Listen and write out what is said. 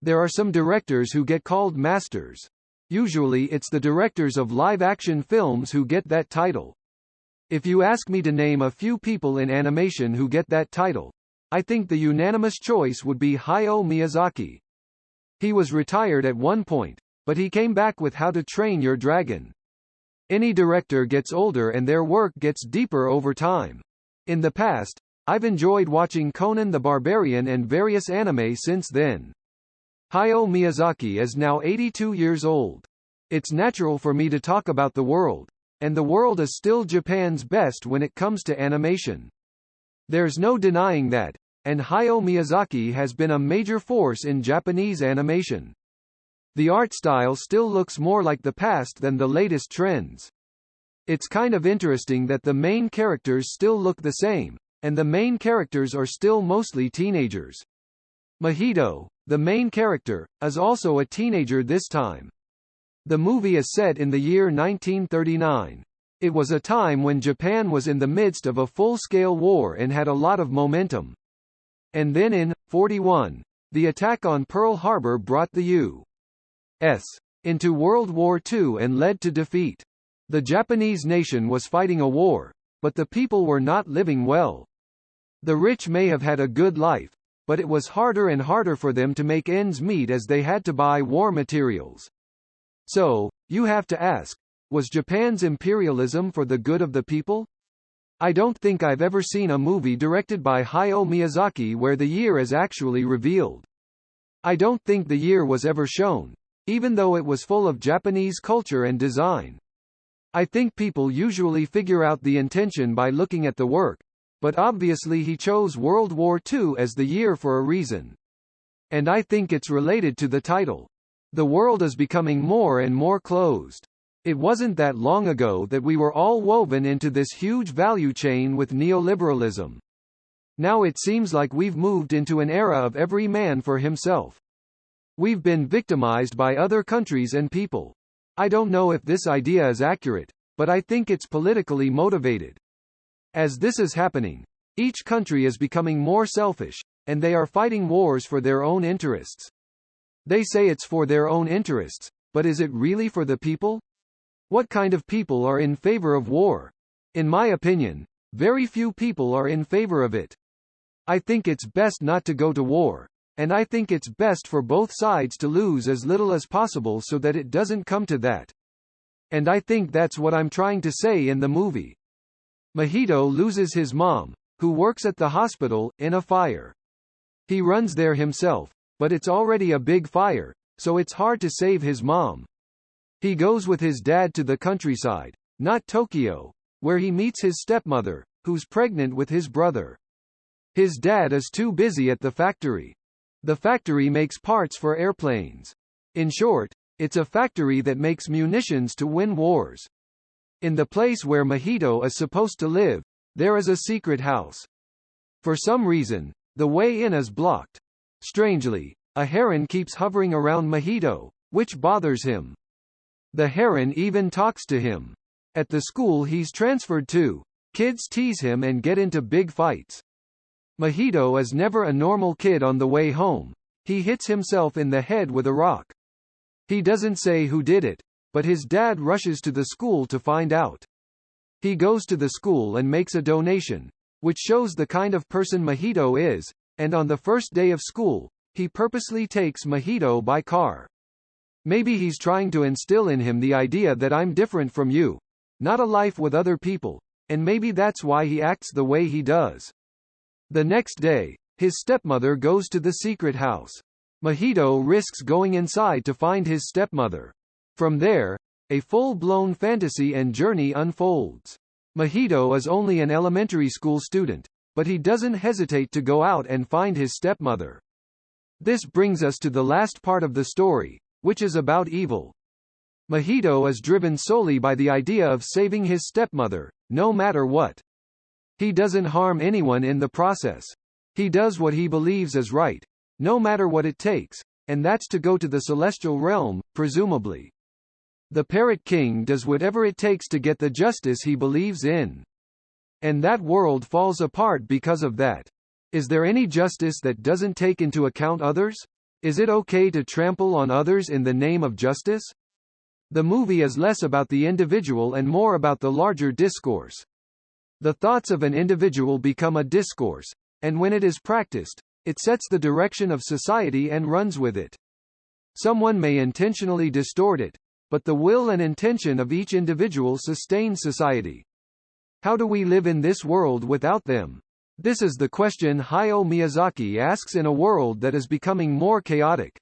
There are some directors who get called masters. Usually it's the directors of live-action films who get that title. If you ask me to name a few people in animation who get that title, I think the unanimous choice would be Hayao Miyazaki. He was retired at one point, but he came back with How to Train Your Dragon. Any director gets older and their work gets deeper over time. In the past, I've enjoyed watching Conan the Barbarian and various anime since then. Hayao Miyazaki is now 82 years old. It's natural for me to talk about the world, and the world is still Japan's best when it comes to animation. There's no denying that, and Hayao Miyazaki has been a major force in Japanese animation. The art style still looks more like the past than the latest trends. It's kind of interesting that the main characters still look the same, and the main characters are still mostly teenagers. Mahito, the main character, is also a teenager this time. The movie is set in the year 1939. It was a time when Japan was in the midst of a full-scale war and had a lot of momentum. And then in 41, the attack on Pearl Harbor brought the U.S. into World War II and led to defeat. The Japanese nation was fighting a war, but the people were not living well. The rich may have had a good life, but it was harder and harder for them to make ends meet as they had to buy war materials. So, you have to ask, was Japan's imperialism for the good of the people? I don't think I've ever seen a movie directed by Hayao Miyazaki where the year is actually revealed. I don't think the year was ever shown, even though it was full of Japanese culture and design. I think people usually figure out the intention by looking at the work, but obviously he chose World War II as the year for a reason. And I think it's related to the title. The world is becoming more and more closed. It wasn't that long ago that we were all woven into this huge value chain with neoliberalism. Now it seems like we've moved into an era of every man for himself. We've been victimized by other countries and people. I don't know if this idea is accurate, but I think it's politically motivated. As this is happening, each country is becoming more selfish, and they are fighting wars for their own interests. They say it's for their own interests, but is it really for the people? What kind of people are in favor of war? In my opinion, very few people are in favor of it. I think it's best not to go to war, and I think it's best for both sides to lose as little as possible so that it doesn't come to that. And I think that's what I'm trying to say in the movie. Mahito loses his mom, who works at the hospital, in a fire. He runs there himself, but it's already a big fire, so it's hard to save his mom. He goes with his dad to the countryside, not Tokyo, where he meets his stepmother, who's pregnant with his brother. His dad is too busy at the factory. The factory makes parts for airplanes. In short, it's a factory that makes munitions to win wars. In the place where Mahito is supposed to live, there is a secret house. For some reason, the way in is blocked. Strangely, a heron keeps hovering around Mahito, which bothers him. The heron even talks to him. At the school he's transferred to, kids tease him and get into big fights. Mahito is never a normal kid on the way home. He hits himself in the head with a rock. He doesn't say who did it, but his dad rushes to the school to find out. He goes to the school and makes a donation, which shows the kind of person Mahito is, and on the first day of school, he purposely takes Mahito by car. Maybe he's trying to instill in him the idea that I'm different from you, not a life with other people, and maybe that's why he acts the way he does. The next day, his stepmother goes to the secret house. Mahito risks going inside to find his stepmother. From there, a full-blown fantasy and journey unfolds. Mahito is only an elementary school student, but he doesn't hesitate to go out and find his stepmother. This brings us to the last part of the story, which is about evil. Mahito is driven solely by the idea of saving his stepmother, no matter what. He doesn't harm anyone in the process. He does what he believes is right, no matter what it takes, and that's to go to the celestial realm, presumably. The Parrot King does whatever it takes to get the justice he believes in. And that world falls apart because of that. Is there any justice that doesn't take into account others? Is it okay to trample on others in the name of justice? The movie is less about the individual and more about the larger discourse. The thoughts of an individual become a discourse, and when it is practiced, it sets the direction of society and runs with it. Someone may intentionally distort it, but the will and intention of each individual sustain society. How do we live in this world without them? This is the question Hayao Miyazaki asks in a world that is becoming more chaotic.